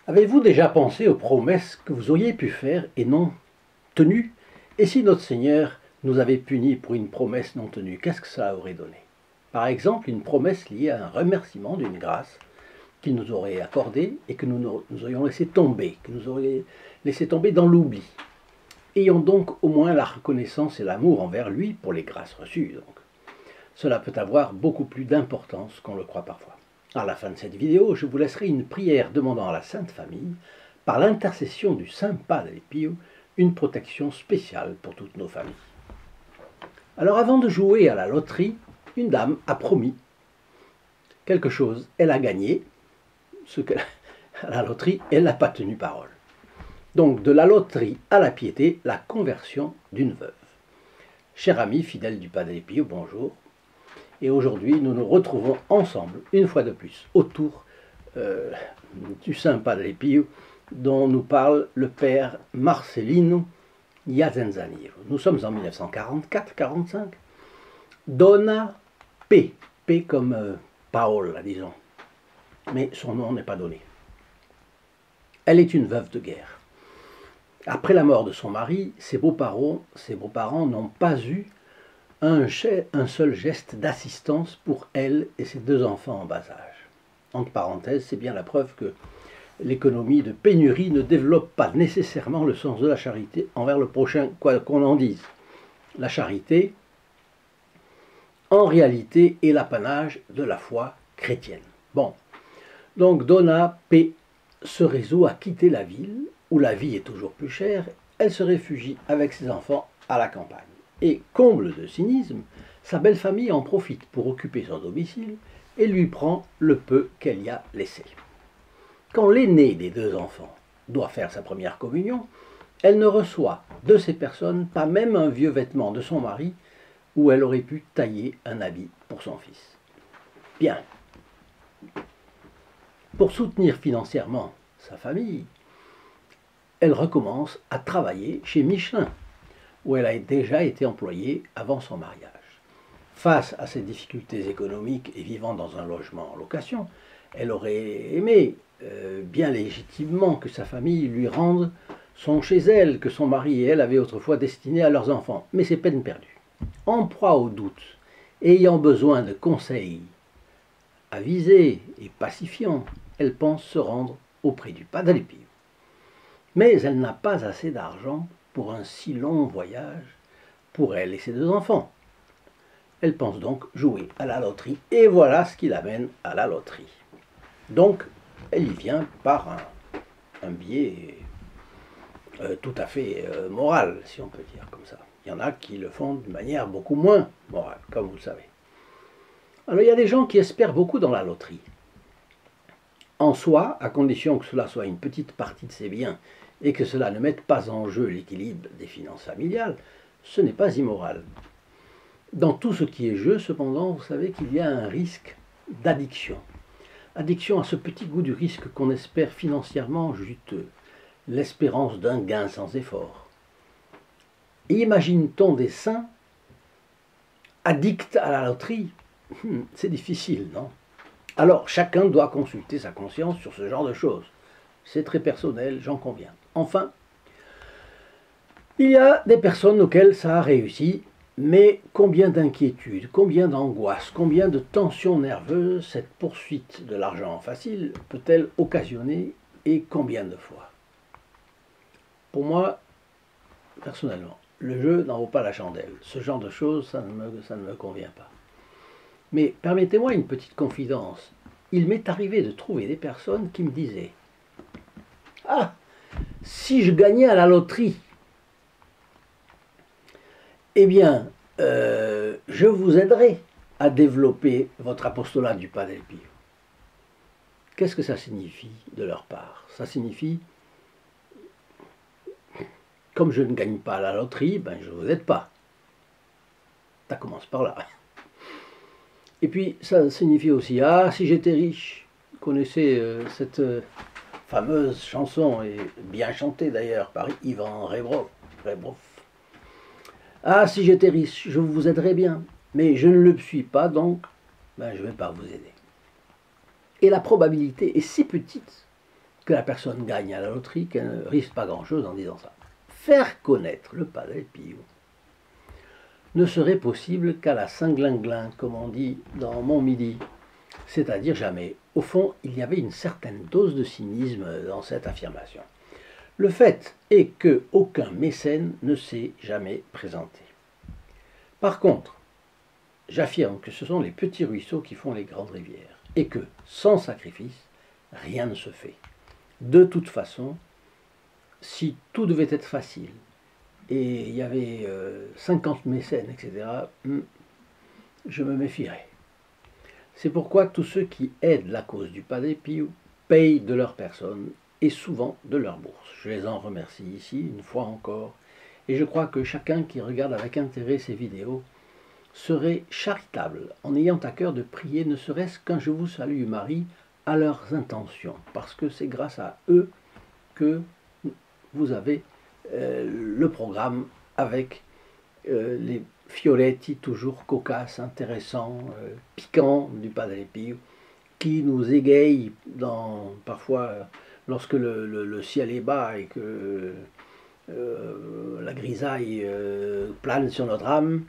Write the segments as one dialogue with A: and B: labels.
A: Avez-vous déjà pensé aux promesses que vous auriez pu faire et non tenues? Et si notre Seigneur nous avait punis pour une promesse non tenue, qu'est-ce que ça aurait donné? Par exemple, une promesse liée à un remerciement d'une grâce qu'il nous aurait accordée et que nous aurions laissé tomber, que nous aurions laissé tomber dans l'oubli. Ayons donc au moins la reconnaissance et l'amour envers lui pour les grâces reçues. Donc. Cela peut avoir beaucoup plus d'importance qu'on le croit parfois. À la fin de cette vidéo, je vous laisserai une prière demandant à la Sainte Famille, par l'intercession du Saint Padre Pio, une protection spéciale pour toutes nos familles. Alors avant de jouer à la loterie, une dame a promis quelque chose. Elle a gagné ce qu'à la loterie, elle n'a pas tenu parole. Donc de la loterie à la piété, la conversion d'une veuve. Chers amis fidèles du Padre Pio, bonjour. Et aujourd'hui, nous nous retrouvons ensemble, une fois de plus, autour du Saint Padre Pio, dont nous parle le père Marcelino Iazenzaniero. Nous sommes en 1944-45. Donna P. P comme Paola, disons. Mais son nom n'est pas donné. Elle est une veuve de guerre. Après la mort de son mari, ses beaux-parents n'ont pas eu un seul geste d'assistance pour elle et ses deux enfants en bas âge. Entre parenthèses, c'est bien la preuve que l'économie de pénurie ne développe pas nécessairement le sens de la charité envers le prochain, quoi qu'on en dise. La charité, en réalité, est l'apanage de la foi chrétienne. Bon, donc Donna P. se résout à quitter la ville, où la vie est toujours plus chère. Elle se réfugie avec ses enfants à la campagne. Et, comble de cynisme, sa belle famille en profite pour occuper son domicile et lui prend le peu qu'elle y a laissé. Quand l'aîné des deux enfants doit faire sa première communion, elle ne reçoit de ces personnes pas même un vieux vêtement de son mari où elle aurait pu tailler un habit pour son fils. Bien. Pour soutenir financièrement sa famille, elle recommence à travailler chez Michelin, où elle a déjà été employée avant son mariage. Face à ces difficultés économiques et vivant dans un logement en location, elle aurait aimé bien légitimement que sa famille lui rende son chez elle que son mari et elle avaient autrefois destiné à leurs enfants. Mais c'est peine perdue. En proie au doute, ayant besoin de conseils avisés et pacifiants, elle pense se rendre auprès du Padre Pio. Mais elle n'a pas assez d'argent pour un si long voyage pour elle et ses deux enfants. Elle pense donc jouer à la loterie, et voilà ce qui l'amène à la loterie. Donc, elle y vient par un biais tout à fait moral, si on peut dire comme ça. Il y en a qui le font d'une manière beaucoup moins morale, comme vous le savez. Alors, il y a des gens qui espèrent beaucoup dans la loterie. En soi, à condition que cela soit une petite partie de ses biens et que cela ne mette pas en jeu l'équilibre des finances familiales, ce n'est pas immoral. Dans tout ce qui est jeu, cependant, vous savez qu'il y a un risque d'addiction. Addiction à ce petit goût du risque qu'on espère financièrement juteux, l'espérance d'un gain sans effort. Et imagine-t-on des saints addicts à la loterie? C'est difficile, non? Alors, chacun doit consulter sa conscience sur ce genre de choses. C'est très personnel, j'en conviens. Enfin, il y a des personnes auxquelles ça a réussi, mais combien d'inquiétudes, combien d'angoisses, combien de tensions nerveuses cette poursuite de l'argent facile peut-elle occasionner et combien de fois? Pour moi, personnellement, le jeu n'en vaut pas la chandelle. Ce genre de choses, ça ne me convient pas. Mais permettez-moi une petite confidence. Il m'est arrivé de trouver des personnes qui me disaient « Ah, si je gagnais à la loterie, eh bien, je vous aiderai à développer votre apostolat du Padre Pio. » Qu'est-ce que ça signifie de leur part? Ça signifie, comme je ne gagne pas à la loterie, ben je ne vous aide pas. Ça commence par là. Et puis, ça signifie aussi, ah, si j'étais riche, vous connaissez cette fameuse chanson, et bien chantée d'ailleurs par Ivan Rebrov. Ah, si j'étais riche, je vous aiderais bien, mais je ne le suis pas, donc ben, je ne vais pas vous aider. Et la probabilité est si petite que la personne gagne à la loterie qu'elle ne risque pas grand-chose en disant ça. Faire connaître le Padre Pio ne serait possible qu'à la Saint-Glinglin, comme on dit dans Mon Midi, c'est-à-dire jamais. Au fond, il y avait une certaine dose de cynisme dans cette affirmation. Le fait est qu'aucun mécène ne s'est jamais présenté. Par contre, j'affirme que ce sont les petits ruisseaux qui font les grandes rivières, et que, sans sacrifice, rien ne se fait. De toute façon, si tout devait être facile, et il y avait 50 mécènes, etc., je me méfierais. C'est pourquoi tous ceux qui aident la cause du Padre Pio payent de leur personne et souvent de leur bourse. Je les en remercie ici, une fois encore, et je crois que chacun qui regarde avec intérêt ces vidéos serait charitable en ayant à cœur de prier ne serait-ce qu'un Je vous salue Marie à leurs intentions, parce que c'est grâce à eux que vous avez le programme avec les fioletti toujours cocasses, intéressants, piquants du Padre Pio, qui nous égayent parfois lorsque le ciel est bas et que la grisaille plane sur notre âme.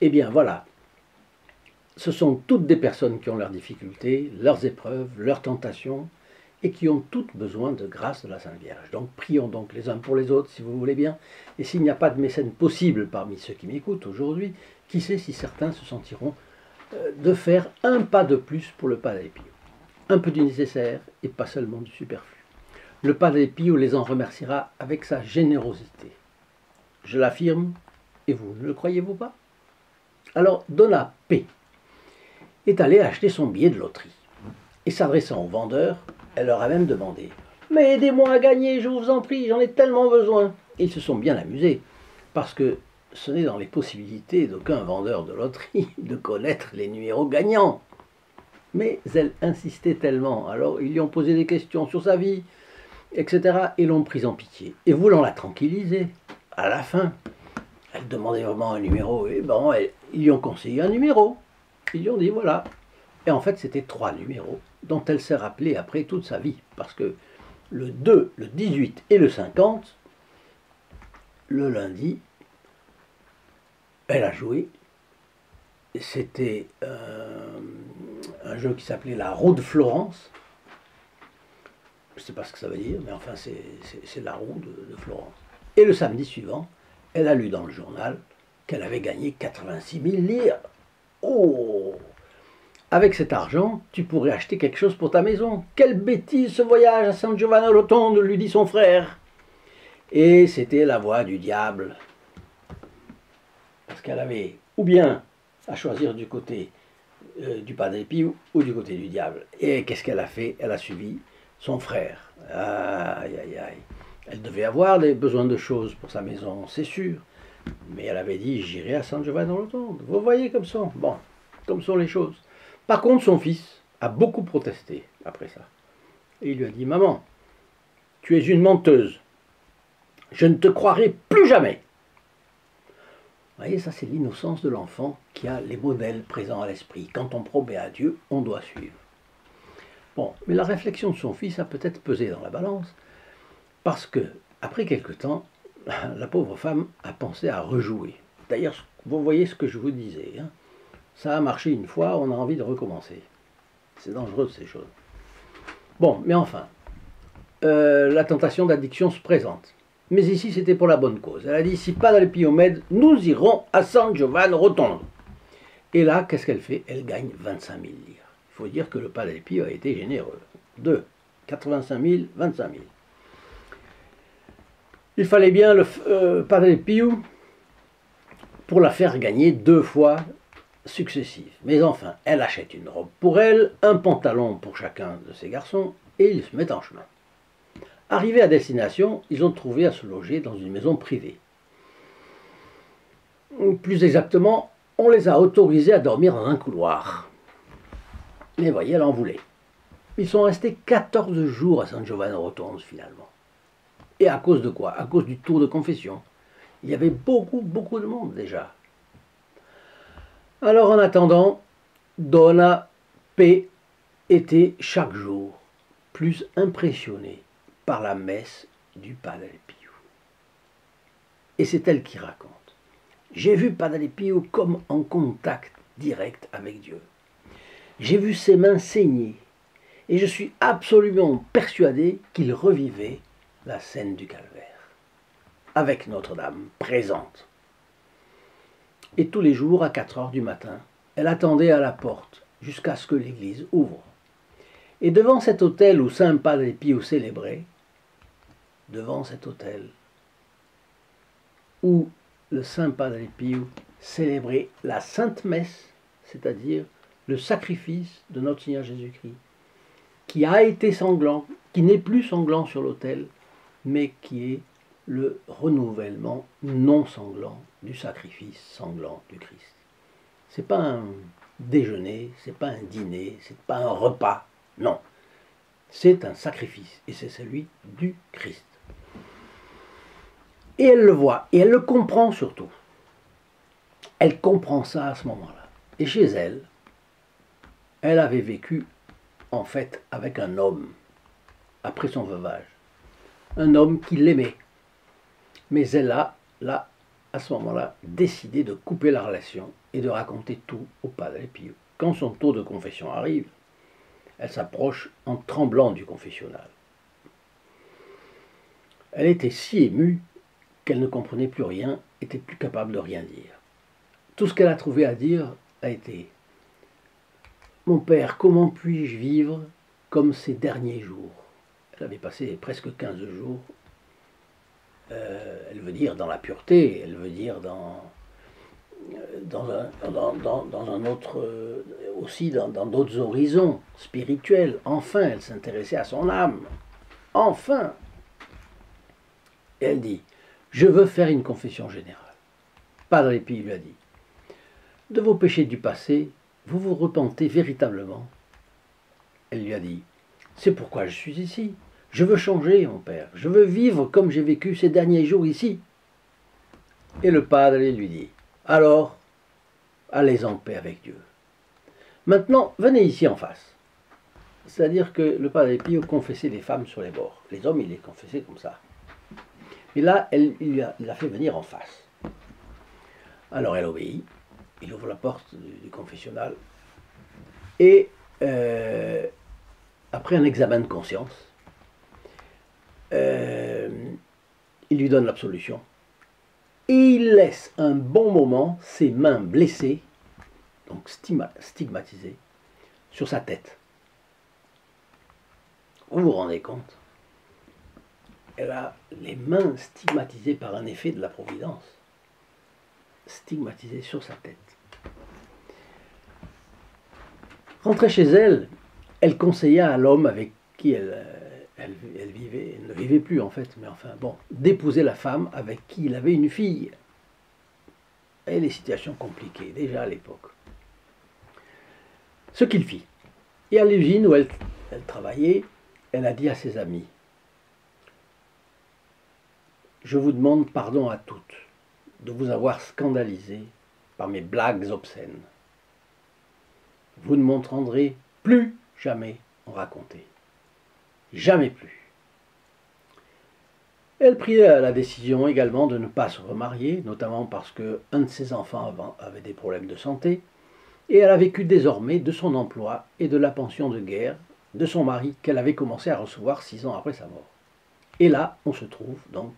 A: Eh bien voilà, ce sont toutes des personnes qui ont leurs difficultés, leurs épreuves, leurs tentations, et qui ont toutes besoin de grâce de la Sainte Vierge. Donc prions donc les uns pour les autres, si vous voulez bien. Et s'il n'y a pas de mécène possible parmi ceux qui m'écoutent aujourd'hui, qui sait si certains se sentiront de faire un pas de plus pour le Padre Pio. Un peu du nécessaire et pas seulement du superflu. Le Padre Pio les en remerciera avec sa générosité. Je l'affirme, et vous ne le croyez-vous pas? Alors Donna P. est allée acheter son billet de loterie. Et s'adressant aux vendeurs, elle leur a même demandé « Mais aidez-moi à gagner, je vous en prie, j'en ai tellement besoin !» Et ils se sont bien amusés, parce que ce n'est dans les possibilités d'aucun vendeur de loterie de connaître les numéros gagnants. Mais elle insistait tellement, alors ils lui ont posé des questions sur sa vie, etc. et l'ont prise en pitié. Et voulant la tranquilliser, à la fin, elle demandait vraiment un numéro, et bon, ils lui ont conseillé un numéro. Ils lui ont dit voilà. Et en fait, c'était 3 numéros dont elle s'est rappelée après toute sa vie. Parce que le 2, le 18 et le 50, le lundi, elle a joué. C'était un jeu qui s'appelait la roue de Florence. Je ne sais pas ce que ça veut dire, mais enfin, c'est la roue de Florence. Et le samedi suivant, elle a lu dans le journal qu'elle avait gagné 86 000 lire. Oh! Avec cet argent, tu pourrais acheter quelque chose pour ta maison. Quelle bêtise ce voyage à San Giovanni Rotondo, lui dit son frère. Et c'était la voix du diable. Parce qu'elle avait ou bien à choisir du côté du Padre Pio ou du côté du diable. Et qu'est-ce qu'elle a fait? Elle a suivi son frère. Aïe, aïe, aïe. Elle devait avoir des besoins de choses pour sa maison, c'est sûr. Mais elle avait dit, j'irai à San Giovanni Rotondo. Vous voyez comme ça. Bon, comme sont les choses. Par contre, son fils a beaucoup protesté après ça. Et il lui a dit, maman, tu es une menteuse. Je ne te croirai plus jamais. Vous voyez, ça c'est l'innocence de l'enfant qui a les modèles présents à l'esprit. Quand on promet à Dieu, on doit suivre. Bon, mais la réflexion de son fils a peut-être pesé dans la balance, parce que, après quelque temps, la pauvre femme a pensé à rejouer. D'ailleurs, vous voyez ce que je vous disais. Hein. Ça a marché une fois, on a envie de recommencer. C'est dangereux ces choses. Bon, mais enfin, la tentation d'addiction se présente. Mais ici, c'était pour la bonne cause. Elle a dit, si Padre Pio m'aide, nous irons à San Giovanni Rotondo. Et là, qu'est-ce qu'elle fait? Elle gagne 25 000 lire. Il faut dire que le Padre Pio a été généreux. 85 000, 25 000. Il fallait bien le Padre Pio pour la faire gagner 2 fois successives. Mais enfin, elle achète une robe pour elle, un pantalon pour chacun de ses garçons, et ils se mettent en chemin. Arrivés à destination, ils ont trouvé à se loger dans une maison privée. Plus exactement, on les a autorisés à dormir dans un couloir. Mais voyez, elle en voulait. Ils sont restés 14 jours à San Giovanni Rotondo finalement. Et à cause de quoi? À cause du tour de confession. Il y avait beaucoup de monde déjà. Alors en attendant, Donna P. était chaque jour plus impressionnée par la messe du Padre Pio. Et c'est elle qui raconte. J'ai vu Padre Pio comme en contact direct avec Dieu. J'ai vu ses mains saigner et je suis absolument persuadé qu'il revivait la scène du calvaire, avec Notre-Dame présente. Et tous les jours, à 4 heures du matin, elle attendait à la porte jusqu'à ce que l'église ouvre. Et devant cet autel où Saint Padre Pio célébrait, devant cet autel où le Saint Padre Pio célébrait la Sainte Messe, c'est-à-dire le sacrifice de notre Seigneur Jésus-Christ, qui a été sanglant, qui n'est plus sanglant sur l'autel, mais qui est le renouvellement non sanglant du sacrifice sanglant du Christ. Ce n'est pas un déjeuner, ce n'est pas un dîner, ce n'est pas un repas, non. C'est un sacrifice, et c'est celui du Christ. Et elle le voit, et elle le comprend surtout. Elle comprend ça à ce moment-là. Et chez elle, elle avait vécu en fait avec un homme, après son veuvage. Un homme qui l'aimait. Mais elle a, là, à ce moment-là, décidé de couper la relation et de raconter tout au Padre Pio. Quand son tour de confession arrive, elle s'approche en tremblant du confessionnal. Elle était si émue qu'elle ne comprenait plus rien, était plus capable de rien dire. Tout ce qu'elle a trouvé à dire a été « Mon père, comment puis-je vivre comme ces derniers jours ?» Elle avait passé presque 15 jours, elle veut dire dans la pureté, elle veut dire dans un autre, aussi dans d'autres horizons spirituels. Enfin, elle s'intéressait à son âme. Enfin. Et elle dit, je veux faire une confession générale. Padre Pio lui a dit, de vos péchés du passé, vous vous repentez véritablement? Elle lui a dit, c'est pourquoi je suis ici. Je veux changer, mon père. Je veux vivre comme j'ai vécu ces derniers jours ici. Et le Padre lui dit, alors, allez en paix avec Dieu. Maintenant, venez ici en face. C'est-à-dire que le Padre Pio confessait les femmes sur les bords. Les hommes, il les confessait comme ça. Et là, il l'a fait venir en face. Alors elle obéit. Il ouvre la porte du confessionnal. Et après un examen de conscience, il lui donne l'absolution. Et il laisse un bon moment ses mains blessées, donc stigmatisées, sur sa tête. Vous vous rendez compte? Elle a les mains stigmatisées par un effet de la Providence. Stigmatisées sur sa tête. Rentrée chez elle, elle conseilla à l'homme avec qui elle vivait, elle ne vivait plus en fait, mais enfin bon, d'épouser la femme avec qui il avait une fille. Et les situations compliquées, déjà à l'époque. Ce qu'il fit. Et à l'usine où elle travaillait, elle a dit à ses amis, je vous demande pardon à toutes de vous avoir scandalisé par mes blagues obscènes. Vous ne m'entendrez plus jamais en raconter. Jamais plus. Elle prit la décision également de ne pas se remarier, notamment parce qu'un de ses enfants avait des problèmes de santé, et elle a vécu désormais de son emploi et de la pension de guerre de son mari qu'elle avait commencé à recevoir 6 ans après sa mort. Et là, on se trouve donc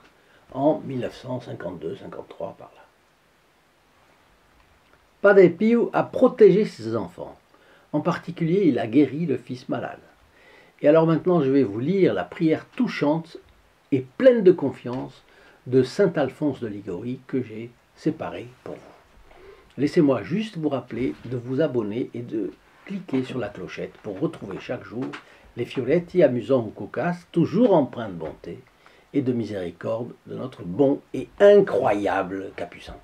A: en 1952-53 par là. Padre Pio a protégé ses enfants. En particulier, il a guéri le fils malade. Et alors maintenant, je vais vous lire la prière touchante et pleine de confiance de saint Alphonse de Liguori que j'ai séparée pour vous. Laissez-moi juste vous rappeler de vous abonner et de cliquer sur la clochette pour retrouver chaque jour les fioretti amusants ou cocasses, toujours empreints de bonté et de miséricorde de notre bon et incroyable Capucin.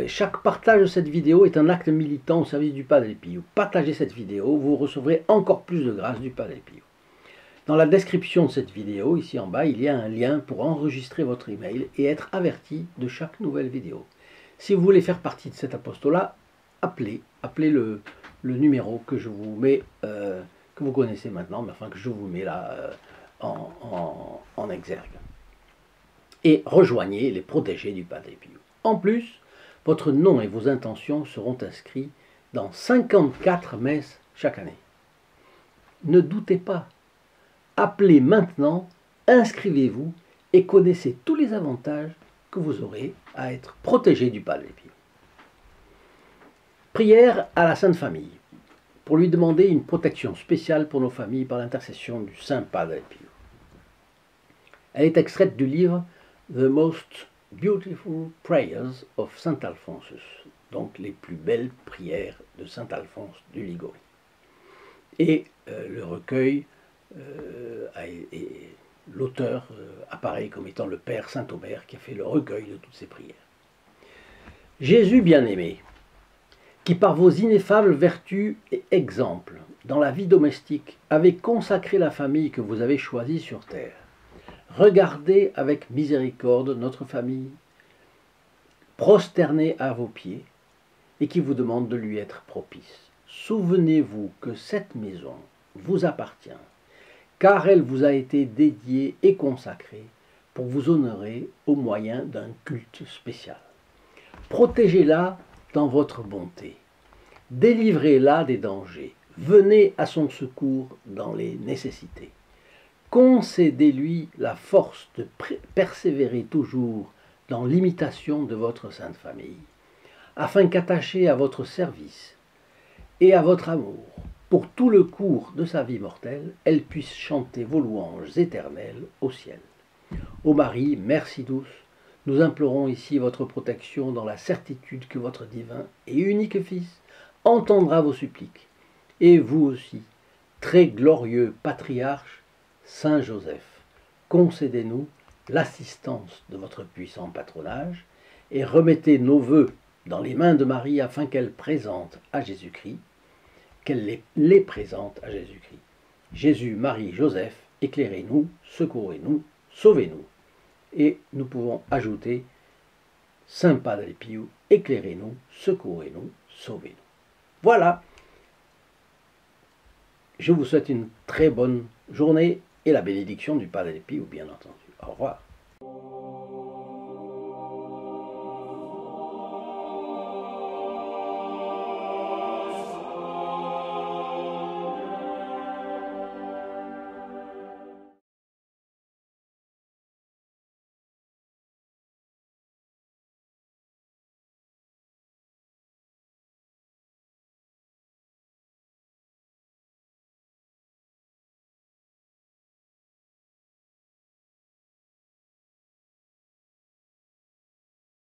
A: Chaque partage de cette vidéo est un acte militant au service du Padre Pio. Partagez cette vidéo, vous recevrez encore plus de grâce du Padre Pio. Dans la description de cette vidéo, ici en bas, il y a un lien pour enregistrer votre email et être averti de chaque nouvelle vidéo. Si vous voulez faire partie de cet apostolat, appelez le numéro que je vous mets, que vous connaissez maintenant, mais enfin que je vous mets là en exergue. Et rejoignez les protégés du Padre Pio. En plus, votre nom et vos intentions seront inscrits dans 54 messes chaque année. Ne doutez pas. Appelez maintenant, inscrivez-vous et connaissez tous les avantages que vous aurez à être protégé du Padre Pio. Prière à la Sainte Famille, pour lui demander une protection spéciale pour nos familles par l'intercession du Saint Padre Pio. Elle est extraite du livre The Most Beautiful Prayers of Saint Alphonsus, donc les plus belles prières de Saint Alphonse du Liguori. Et le recueil, l'auteur apparaît comme étant le Père Saint-Omer qui a fait le recueil de toutes ces prières. Jésus bien-aimé, qui par vos ineffables vertus et exemples dans la vie domestique avez consacré la famille que vous avez choisie sur terre, regardez avec miséricorde notre famille, prosternée à vos pieds, et qui vous demande de lui être propice. Souvenez-vous que cette maison vous appartient, car elle vous a été dédiée et consacrée pour vous honorer au moyen d'un culte spécial. Protégez-la dans votre bonté, délivrez-la des dangers, venez à son secours dans les nécessités. Concédez-lui la force de persévérer toujours dans l'imitation de votre Sainte Famille, afin qu'attachée à votre service et à votre amour, pour tout le cours de sa vie mortelle, elle puisse chanter vos louanges éternelles au ciel. Ô Marie, mère si douce, nous implorons ici votre protection dans la certitude que votre divin et unique Fils entendra vos suppliques. Et vous aussi, très glorieux patriarche, Saint Joseph, concédez-nous l'assistance de votre puissant patronage et remettez nos vœux dans les mains de Marie afin qu'elle présente à Jésus-Christ, qu'elle les présente à Jésus-Christ. Jésus, Marie, Joseph, éclairez-nous, secourez-nous, sauvez-nous. Et nous pouvons ajouter Saint Padre Pio, éclairez-nous, secourez-nous, sauvez-nous. Voilà. Je vous souhaite une très bonne journée et la bénédiction du Padre Pio, bien entendu. Au revoir.